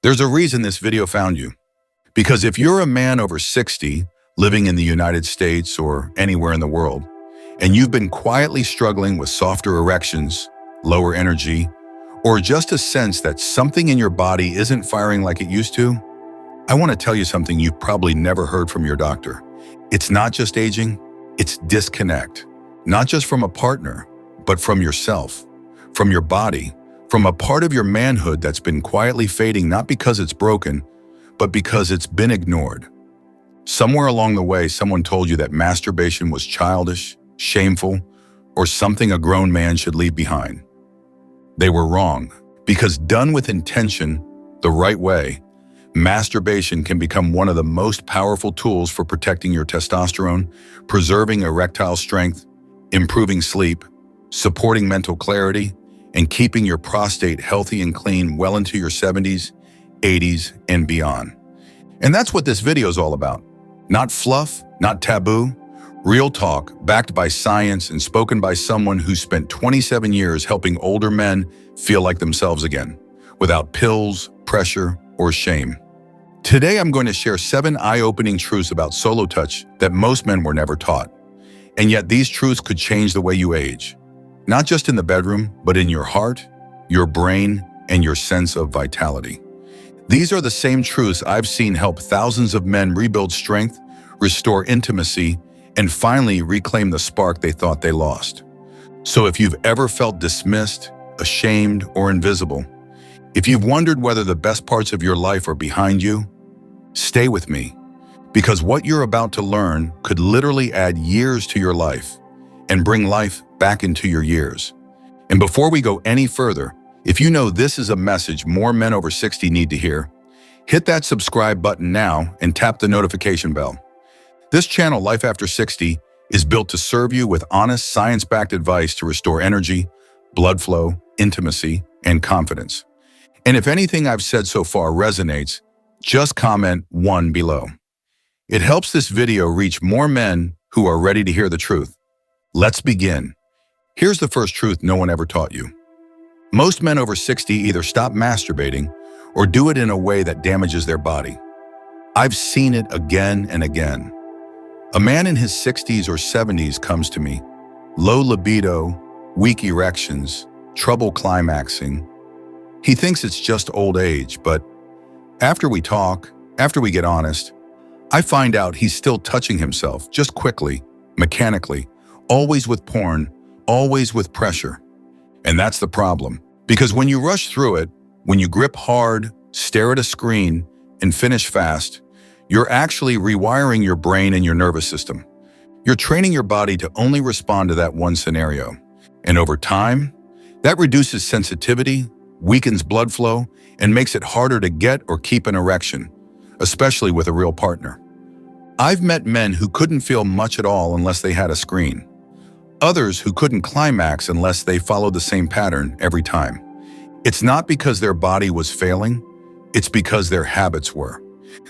There's a reason this video found you. Because if you're a man over 60, living in the United States or anywhere in the world, and you've been quietly struggling with softer erections, lower energy, or just a sense that something in your body isn't firing like it used to, I want to tell you something you've probably never heard from your doctor. It's not just aging, it's disconnect. Not just from a partner, but from yourself, from your body, from a part of your manhood that's been quietly fading not because it's broken, but because it's been ignored. Somewhere along the way, someone told you that masturbation was childish, shameful, or something a grown man should leave behind. They were wrong, because done with intention, the right way, masturbation can become one of the most powerful tools for protecting your testosterone, preserving erectile strength, improving sleep, supporting mental clarity, and keeping your prostate healthy and clean well into your 70s, 80s, and beyond. And that's what this video is all about. Not fluff, not taboo, real talk backed by science and spoken by someone who spent 27 years helping older men feel like themselves again, without pills, pressure, or shame. Today, I'm going to share 7 eye-opening truths about solo touch that most men were never taught. And yet these truths could change the way you age. Not just in the bedroom, but in your heart, your brain, and your sense of vitality. These are the same truths I've seen help thousands of men rebuild strength, restore intimacy, and finally reclaim the spark they thought they lost. So if you've ever felt dismissed, ashamed, or invisible, if you've wondered whether the best parts of your life are behind you, stay with me, because what you're about to learn could literally add years to your life and bring life back into your years. And before we go any further, if you know this is a message more men over 60 need to hear, hit that subscribe button now and tap the notification bell. This channel, Life After 60, is built to serve you with honest, science-backed advice to restore energy, blood flow, intimacy, and confidence. And if anything I've said so far resonates, just comment 1 below. It helps this video reach more men who are ready to hear the truth. Let's begin. Here's the first truth no one ever taught you. Most men over 60 either stop masturbating or do it in a way that damages their body. I've seen it again and again. A man in his 60s or 70s comes to me, low libido, weak erections, trouble climaxing. He thinks it's just old age, but after we talk, after we get honest, I find out he's still touching himself, just quickly, mechanically, always with porn, always with pressure. And that's the problem, because when you rush through it, when you grip hard, stare at a screen, and finish fast, you're actually rewiring your brain and your nervous system. You're training your body to only respond to that one scenario. And over time, that reduces sensitivity, weakens blood flow, and makes it harder to get or keep an erection, especially with a real partner. I've met men who couldn't feel much at all unless they had a screen. Others who couldn't climax unless they followed the same pattern every time. It's not because their body was failing, it's because their habits were.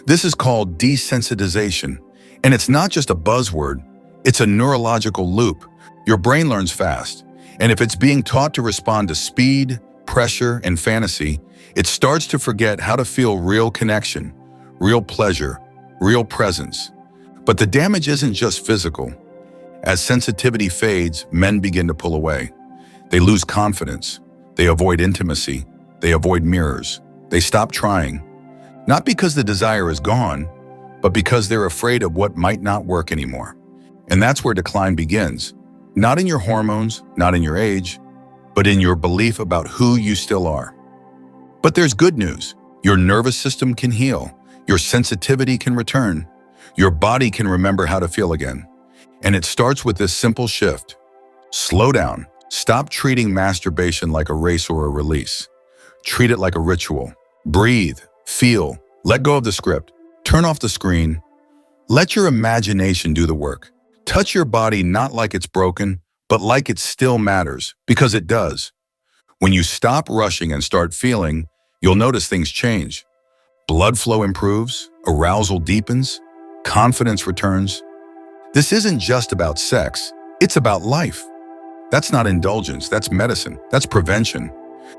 This is called desensitization, and it's not just a buzzword, it's a neurological loop. Your brain learns fast, and if it's being taught to respond to speed, pressure, and fantasy, it starts to forget how to feel real connection, real pleasure, real presence. But the damage isn't just physical. As sensitivity fades, men begin to pull away. They lose confidence. They avoid intimacy. They avoid mirrors. They stop trying. Not because the desire is gone, but because they're afraid of what might not work anymore. And that's where decline begins. Not in your hormones, not in your age, but in your belief about who you still are. But there's good news. Your nervous system can heal. Your sensitivity can return. Your body can remember how to feel again. And it starts with this simple shift. Slow down. Stop treating masturbation like a race or a release. Treat it like a ritual. Breathe. Feel. Let go of the script. Turn off the screen. Let your imagination do the work. Touch your body not like it's broken, but like it still matters, because it does. When you stop rushing and start feeling, you'll notice things change. Blood flow improves, arousal deepens, confidence returns. This isn't just about sex, it's about life. That's not indulgence, that's medicine, that's prevention.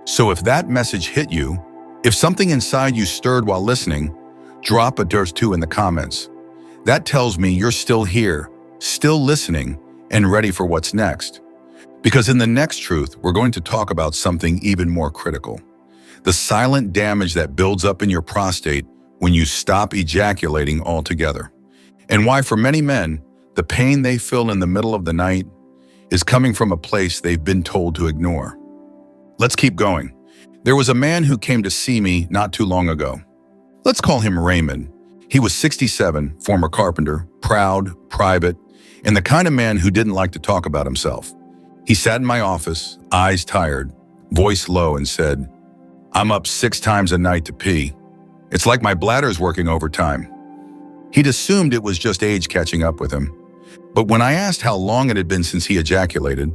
So if that message hit you, If something inside you stirred while listening, drop a dirt 2 in the comments. That tells me you're still here, still listening, and ready for what's next. Because in the next truth, we're going to talk about something even more critical. The silent damage that builds up in your prostate when you stop ejaculating altogether. And why for many men, the pain they feel in the middle of the night is coming from a place they've been told to ignore. Let's keep going. There was a man who came to see me not too long ago. Let's call him Raymond. He was 67, former carpenter, proud, private, and the kind of man who didn't like to talk about himself. He sat in my office, eyes tired, voice low, and said, "I'm up 6 times a night to pee. It's like my bladder's working overtime." He'd assumed it was just age catching up with him. But when I asked how long it had been since he ejaculated,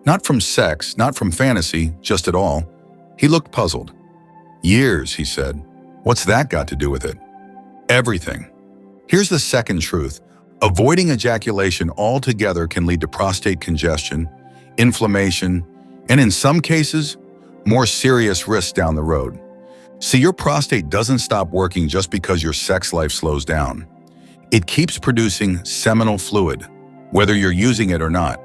not from sex, not from fantasy, just at all, he looked puzzled. "Years," he said. "What's that got to do with it?" Everything. Here's the second truth. Avoiding ejaculation altogether can lead to prostate congestion, inflammation, and in some cases, more serious risks down the road. See, your prostate doesn't stop working just because your sex life slows down. It keeps producing seminal fluid, whether you're using it or not.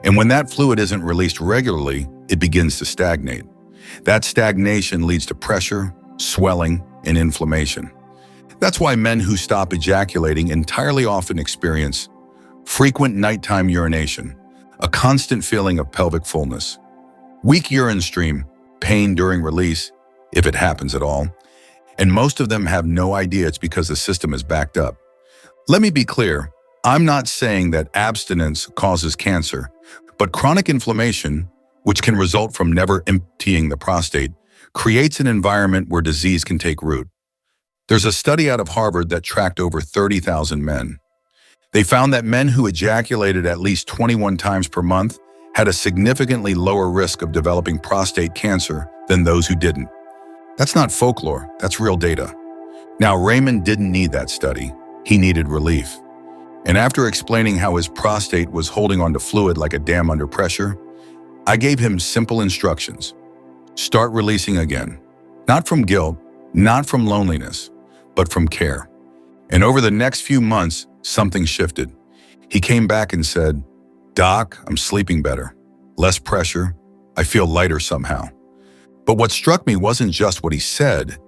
And when that fluid isn't released regularly, it begins to stagnate. That stagnation leads to pressure, swelling, and inflammation. That's why men who stop ejaculating entirely often experience frequent nighttime urination, a constant feeling of pelvic fullness, weak urine stream, pain during release, if it happens at all, and most of them have no idea it's because the system is backed up. Let me be clear, I'm not saying that abstinence causes cancer, but chronic inflammation, which can result from never emptying the prostate, creates an environment where disease can take root. There's a study out of Harvard that tracked over 30,000 men. They found that men who ejaculated at least 21 times per month had a significantly lower risk of developing prostate cancer than those who didn't. That's not folklore, that's real data. Now, Raymond didn't need that study. He needed relief. And after explaining how his prostate was holding onto fluid like a dam under pressure, I gave him simple instructions. Start releasing again. Not from guilt, not from loneliness, but from care. And over the next few months, something shifted. He came back and said, "Doc, I'm sleeping better. Less pressure. I feel lighter somehow." But what struck me wasn't just what he said,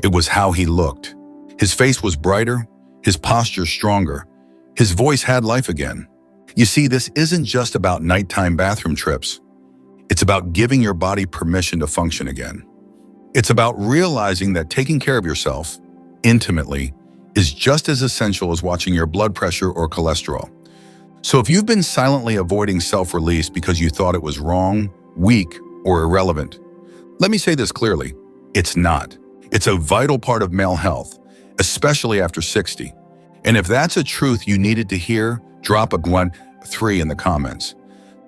it was how he looked. His face was brighter, his posture stronger, his voice had life again. You see, this isn't just about nighttime bathroom trips. It's about giving your body permission to function again. It's about realizing that taking care of yourself, intimately, is just as essential as watching your blood pressure or cholesterol. So if you've been silently avoiding self-release because you thought it was wrong, weak, or irrelevant, let me say this clearly, it's not. It's a vital part of male health, especially after 60. And if that's a truth you needed to hear, drop a 1-3 in the comments.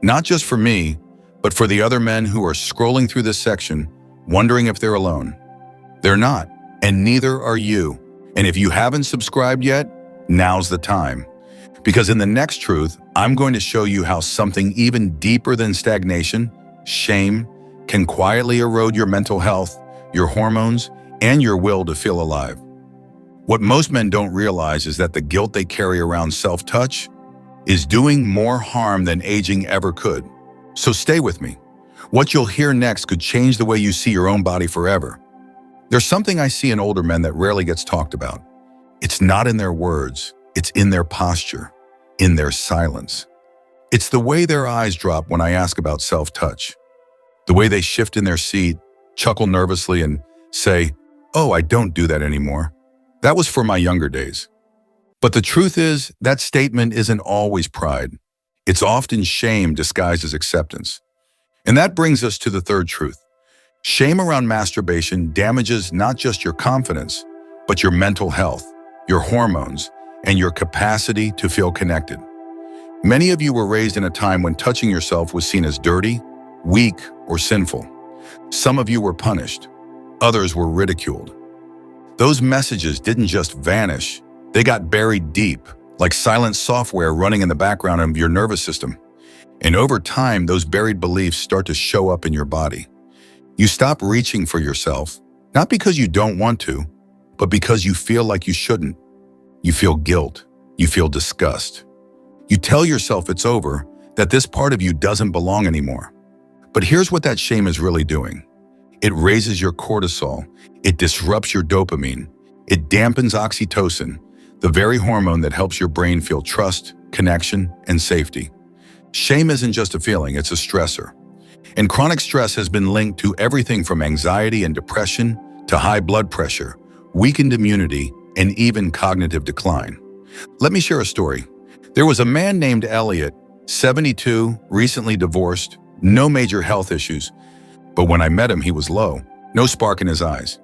Not just for me, but for the other men who are scrolling through this section, wondering if they're alone. They're not, and neither are you. And if you haven't subscribed yet, now's the time. Because in the next truth, I'm going to show you how something even deeper than stagnation, shame, can quietly erode your mental health, your hormones, and your will to feel alive. What most men don't realize is that the guilt they carry around self-touch is doing more harm than aging ever could. So stay with me. What you'll hear next could change the way you see your own body forever. There's something I see in older men that rarely gets talked about. It's not in their words, it's in their posture, in their silence. It's the way their eyes drop when I ask about self-touch. The way they shift in their seat, chuckle nervously, and say, "Oh, I don't do that anymore. That was for my younger days." But the truth is, that statement isn't always pride. It's often shame disguised as acceptance. And that brings us to the third truth. Shame around masturbation damages not just your confidence, but your mental health, your hormones, and your capacity to feel connected. Many of you were raised in a time when touching yourself was seen as dirty, weak, or sinful. Some of you were punished. Others were ridiculed. Those messages didn't just vanish, they got buried deep, like silent software running in the background of your nervous system. And over time, those buried beliefs start to show up in your body. You stop reaching for yourself, Not because you don't want to, but because you feel like you shouldn't. You feel guilt. You feel disgust. You tell yourself it's over, that this part of you doesn't belong anymore. But here's what that shame is really doing. It raises your cortisol. It disrupts your dopamine. It dampens oxytocin, the very hormone that helps your brain feel trust, connection, and safety. Shame isn't just a feeling, it's a stressor. And chronic stress has been linked to everything from anxiety and depression to high blood pressure, weakened immunity, and even cognitive decline. Let me share a story. There was a man named Elliot, 72, recently divorced, no major health issues. But when I met him, he was low, no spark in his eyes.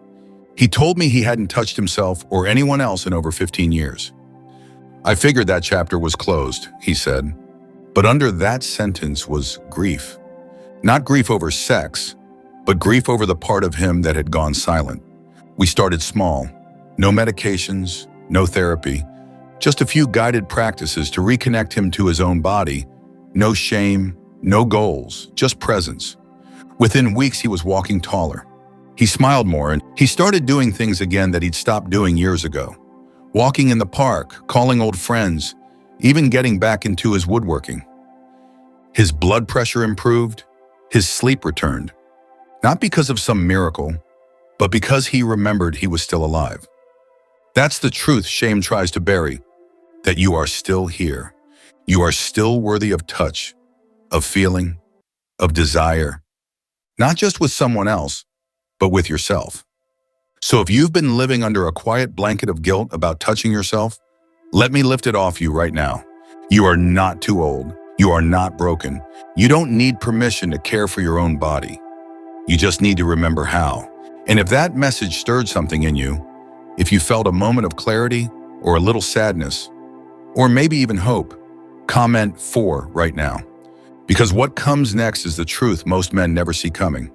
He told me he hadn't touched himself or anyone else in over 15 years. I figured that chapter was closed, he said. But under that sentence was grief. Not grief over sex, but grief over the part of him that had gone silent. We started small. No medications, no therapy, just a few guided practices to reconnect him to his own body. No shame, no goals, just presence. Within weeks, he was walking taller. He smiled more, and he started doing things again that he'd stopped doing years ago. Walking in the park, calling old friends, even getting back into his woodworking. His blood pressure improved, his sleep returned. Not because of some miracle, but because he remembered he was still alive. That's the truth shame tries to bury, that you are still here. You are still worthy of touch, of feeling, of desire, not just with someone else, but with yourself. So if you've been living under a quiet blanket of guilt about touching yourself, let me lift it off you right now. You are not too old. You are not broken. You don't need permission to care for your own body. You just need to remember how. And if that message stirred something in you, if you felt a moment of clarity or a little sadness, or maybe even hope, comment 4 right now. Because what comes next is the truth most men never see coming.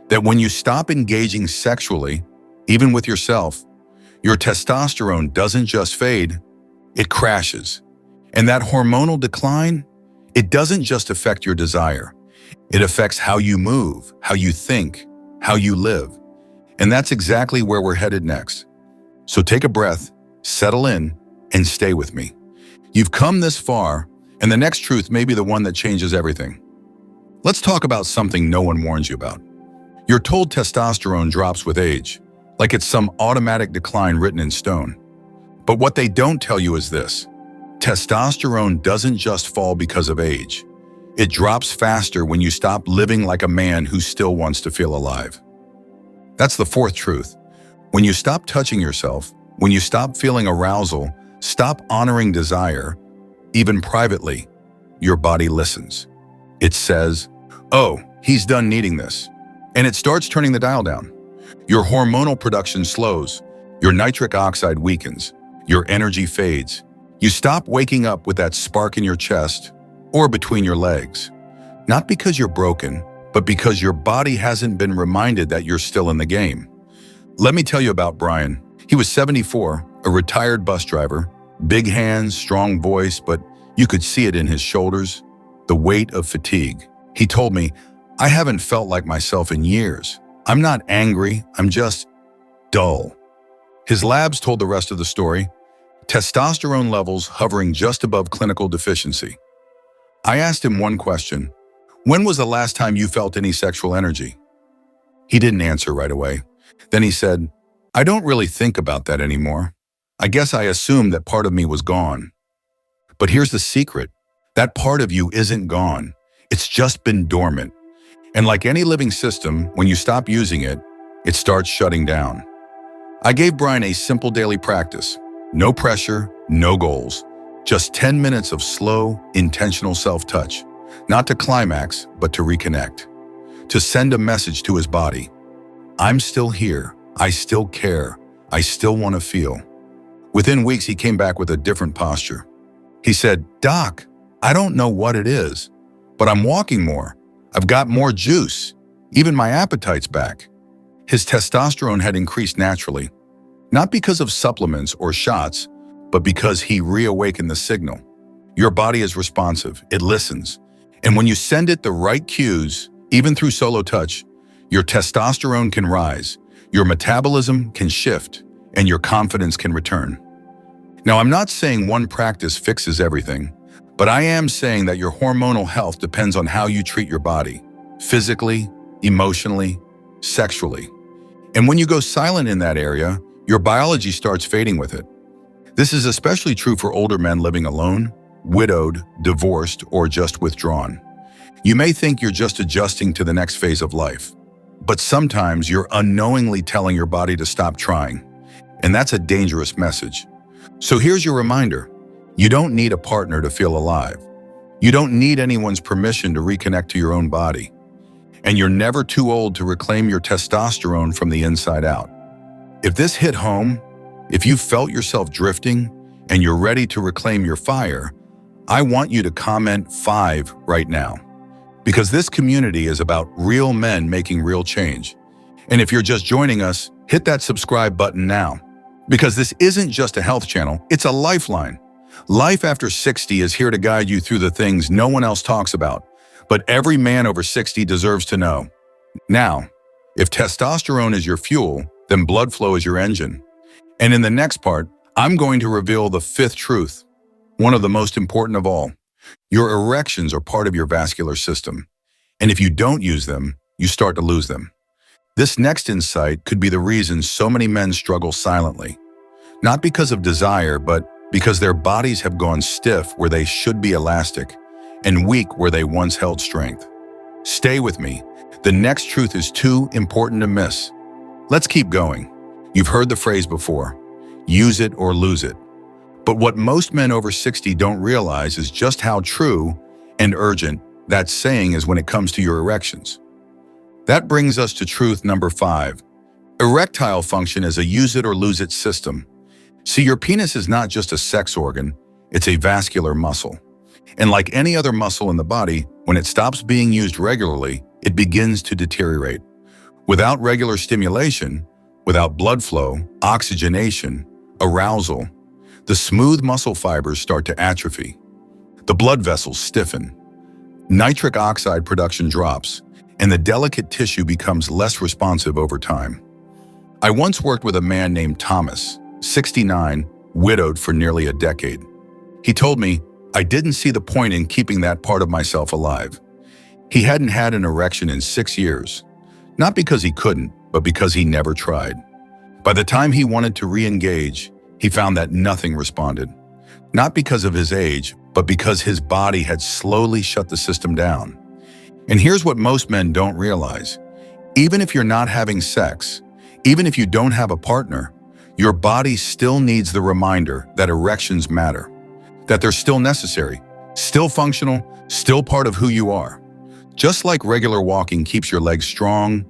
That when you stop engaging sexually, even with yourself, your testosterone doesn't just fade, it crashes. And that hormonal decline, it doesn't just affect your desire. It affects how you move, how you think, how you live. And that's exactly where we're headed next. So take a breath, settle in, and stay with me. You've come this far, and the next truth may be the one that changes everything. Let's talk about something no one warns you about. You're told testosterone drops with age, like it's some automatic decline written in stone. But what they don't tell you is this. Testosterone doesn't just fall because of age. It drops faster when you stop living like a man who still wants to feel alive. That's the fourth truth. When you stop touching yourself, when you stop feeling arousal, stop honoring desire, even privately, your body listens. It says, oh, he's done needing this. And it starts turning the dial down. Your hormonal production slows, your nitric oxide weakens, your energy fades. You stop waking up with that spark in your chest or between your legs. Not because you're broken, but because your body hasn't been reminded that you're still in the game. Let me tell you about Brian. He was 74, a retired bus driver, big hands, strong voice, but you could see it in his shoulders, the weight of fatigue. He told me, I haven't felt like myself in years. I'm not angry, I'm just dull. His labs told the rest of the story, testosterone levels hovering just above clinical deficiency. I asked him one question, when was the last time you felt any sexual energy? He didn't answer right away. Then he said, I don't really think about that anymore. I guess I assumed that part of me was gone. But here's the secret. That part of you isn't gone. It's just been dormant. And like any living system, when you stop using it, it starts shutting down. I gave Brian a simple daily practice. No pressure, no goals. Just 10 minutes of slow, intentional self-touch. Not to climax, but to reconnect. To send a message to his body. I'm still here. I still care. I still want to feel. Within weeks, he came back with a different posture. He said, Doc, I don't know what it is, but I'm walking more. I've got more juice. Even my appetite's back. His testosterone had increased naturally, not because of supplements or shots, but because he reawakened the signal. Your body is responsive. It listens. And when you send it the right cues, even through solo touch, your testosterone can rise. your metabolism can shift, and your confidence can return. Now, I'm not saying one practice fixes everything, but I am saying that your hormonal health depends on how you treat your body, physically, emotionally, sexually. And when you go silent in that area, your biology starts fading with it. This is especially true for older men living alone, widowed, divorced, or just withdrawn. You may think you're just adjusting to the next phase of life, but sometimes you're unknowingly telling your body to stop trying, and that's a dangerous message. So here's your reminder. You don't need a partner to feel alive. You don't need anyone's permission to reconnect to your own body. And you're never too old to reclaim your testosterone from the inside out. If this hit home, if you felt yourself drifting and you're ready to reclaim your fire, I want you to comment 5 right now. Because this community is about real men making real change. And if you're just joining us, hit that subscribe button now. Because this isn't just a health channel, it's a lifeline. Life after 60 is here to guide you through the things no one else talks about, but every man over 60 deserves to know. Now, if testosterone is your fuel, then blood flow is your engine. And in the next part, I'm going to reveal the 5th truth, one of the most important of all. Your erections are part of your vascular system, and if you don't use them, you start to lose them. This next insight could be the reason so many men struggle silently. Not because of desire, but because their bodies have gone stiff where they should be elastic, and weak where they once held strength. Stay with me. The next truth is too important to miss. Let's keep going. You've heard the phrase before, use it or lose it. But what most men over 60 don't realize is just how true and urgent that saying is when it comes to your erections. That brings us to truth number 5. Erectile function is a use it or lose it system. See, your penis is not just a sex organ, it's a vascular muscle. And like any other muscle in the body, when it stops being used regularly, it begins to deteriorate. Without regular stimulation, without blood flow, oxygenation, arousal, the smooth muscle fibers start to atrophy. The blood vessels stiffen. Nitric oxide production drops, and the delicate tissue becomes less responsive over time. I once worked with a man named Thomas, 69, widowed for nearly a decade. He told me, I didn't see the point in keeping that part of myself alive. He hadn't had an erection in 6 years, not because he couldn't, but because he never tried. By the time he wanted to re-engage, he found that nothing responded. Not because of his age, but because his body had slowly shut the system down. And here's what most men don't realize. Even if you're not having sex, even if you don't have a partner, your body still needs the reminder that erections matter, that they're still necessary, still functional, still part of who you are. Just like regular walking keeps your legs strong,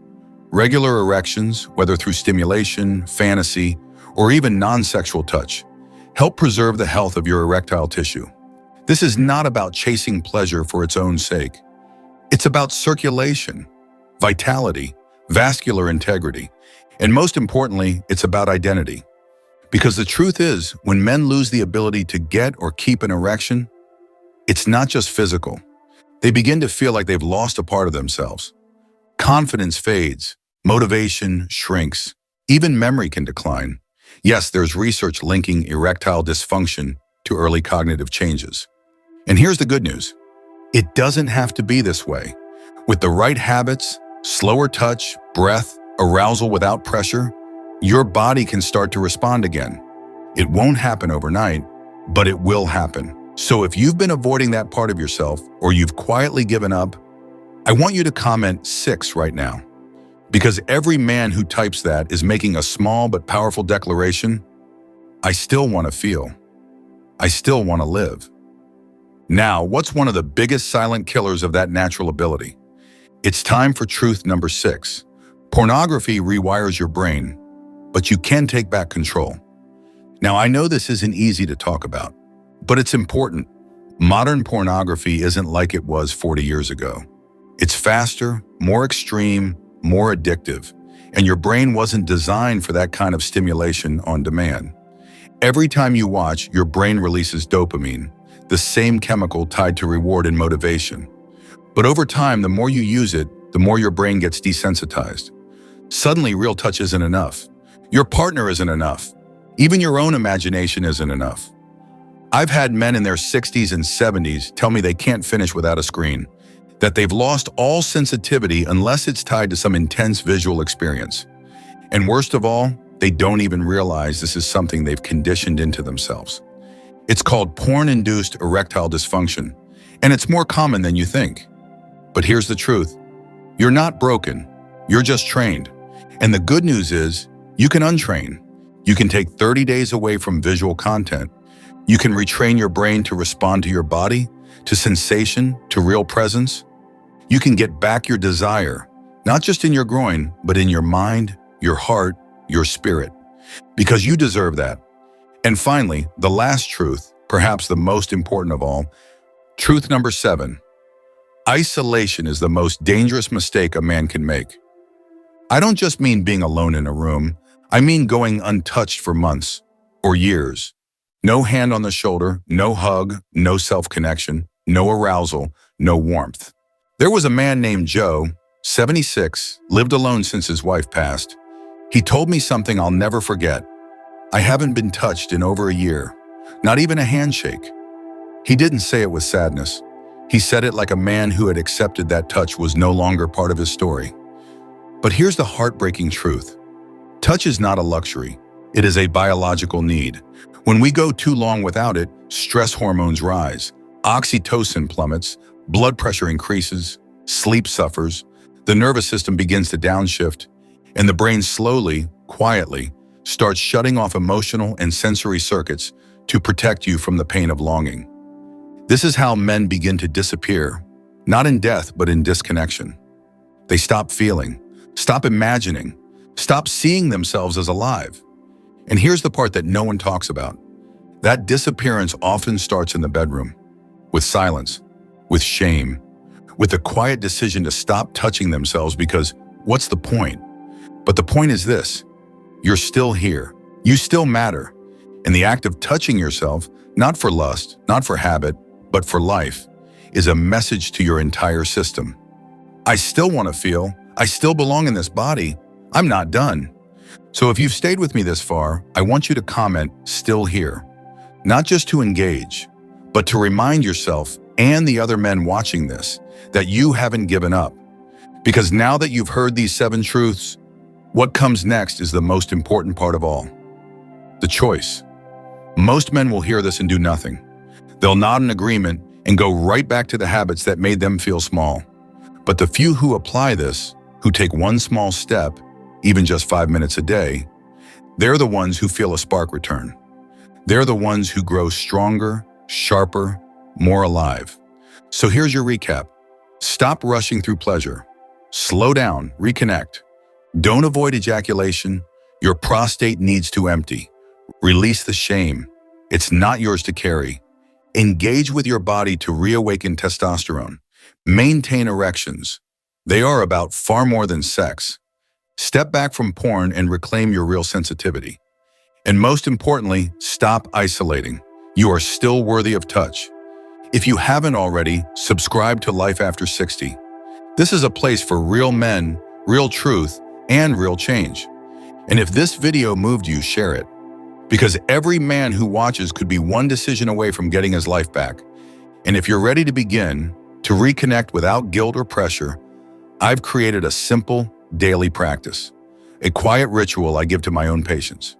regular erections, whether through stimulation, fantasy, or even non-sexual touch, help preserve the health of your erectile tissue. This is not about chasing pleasure for its own sake. It's about circulation, vitality, vascular integrity, and most importantly, it's about identity. Because the truth is, when men lose the ability to get or keep an erection, it's not just physical. They begin to feel like they've lost a part of themselves. Confidence fades, motivation shrinks, even memory can decline. Yes, there's research linking erectile dysfunction to early cognitive changes. And here's the good news. It doesn't have to be this way. With the right habits, slower touch, breath, arousal without pressure, your body can start to respond again. It won't happen overnight, but it will happen. So if you've been avoiding that part of yourself or you've quietly given up, I want you to comment 6 right now. Because every man who types that is making a small but powerful declaration, I still want to feel. I still want to live. Now, what's one of the biggest silent killers of that natural ability? It's time for truth number 6. Pornography rewires your brain, but you can take back control. Now, I know this isn't easy to talk about, but it's important. Modern pornography isn't like it was 40 years ago. It's faster, more extreme, more addictive, and your brain wasn't designed for that kind of stimulation on demand. Every time you watch, your brain releases dopamine, the same chemical tied to reward and motivation. But over time, the more you use it, the more your brain gets desensitized. Suddenly, real touch isn't enough. Your partner isn't enough. Even your own imagination isn't enough. I've had men in their 60s and 70s tell me they can't finish without a screen, that they've lost all sensitivity unless it's tied to some intense visual experience. And worst of all, they don't even realize this is something they've conditioned into themselves. It's called porn-induced erectile dysfunction, and it's more common than you think. But here's the truth. You're not broken. You're just trained. And the good news is, you can untrain. You can take 30 days away from visual content. You can retrain your brain to respond to your body, to sensation, to real presence. You can get back your desire, not just in your groin, but in your mind, your heart, your spirit, because you deserve that. And finally, the last truth, perhaps the most important of all, truth number 7. Isolation is the most dangerous mistake a man can make. I don't just mean being alone in a room. I mean going untouched for months or years. No hand on the shoulder, no hug, no self-connection, no arousal, no warmth. There was a man named Joe, 76, lived alone since his wife passed. He told me something I'll never forget. I haven't been touched in over a year, not even a handshake. He didn't say it with sadness. He said it like a man who had accepted that touch was no longer part of his story. But here's the heartbreaking truth. Touch is not a luxury. It is a biological need. When we go too long without it, stress hormones rise, oxytocin plummets, blood pressure increases, sleep suffers, the nervous system begins to downshift, and the brain slowly, quietly, starts shutting off emotional and sensory circuits to protect you from the pain of longing. This is how men begin to disappear, not in death, but in disconnection. They stop feeling, stop imagining, stop seeing themselves as alive. And here's the part that no one talks about. That disappearance often starts in the bedroom, with silence, with shame, with the quiet decision to stop touching themselves because what's the point? But the point is this, you're still here, you still matter. And the act of touching yourself, not for lust, not for habit, but for life, is a message to your entire system. I still want to feel, I still belong in this body, I'm not done. So if you've stayed with me this far, I want you to comment, still here. Not just to engage, but to remind yourself and the other men watching this that you haven't given up. Because now that you've heard these 7 truths, what comes next is the most important part of all. The choice. Most men will hear this and do nothing. They'll nod in agreement and go right back to the habits that made them feel small. But the few who apply this, who take one small step, even just 5 minutes a day, they're the ones who feel a spark return. They're the ones who grow stronger, sharper, more alive. So here's your recap. Stop rushing through pleasure. Slow down, reconnect. Don't avoid ejaculation. Your prostate needs to empty. Release the shame. It's not yours to carry. Engage with your body to reawaken testosterone. Maintain erections. They are about far more than sex. Step back from porn and reclaim your real sensitivity. And most importantly, stop isolating. You are still worthy of touch. If you haven't already, subscribe to Life After 60. This is a place for real men, real truth, and real change. And if this video moved you, share it. Because every man who watches could be one decision away from getting his life back. And if you're ready to begin, to reconnect without guilt or pressure, I've created a simple, daily practice, a quiet ritual I give to my own patients.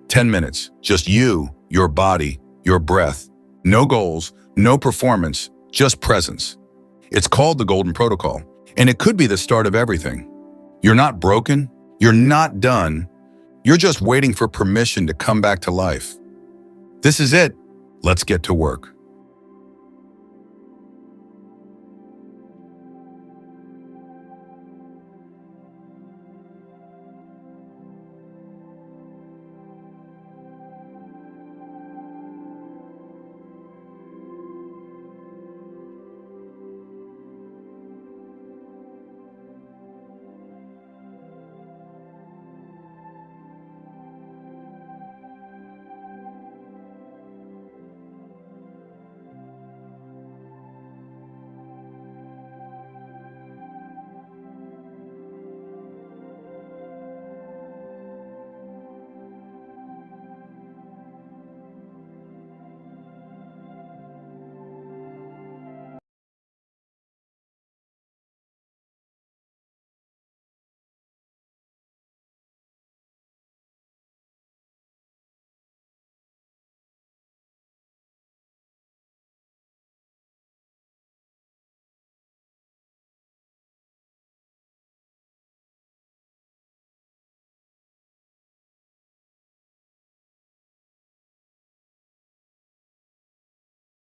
10 minutes, just you, your body, your breath, no goals, no performance, just presence. It's called the Golden Protocol, and it could be the start of everything. You're not broken, you're not done, you're just waiting for permission to come back to life. This is it. Let's get to work.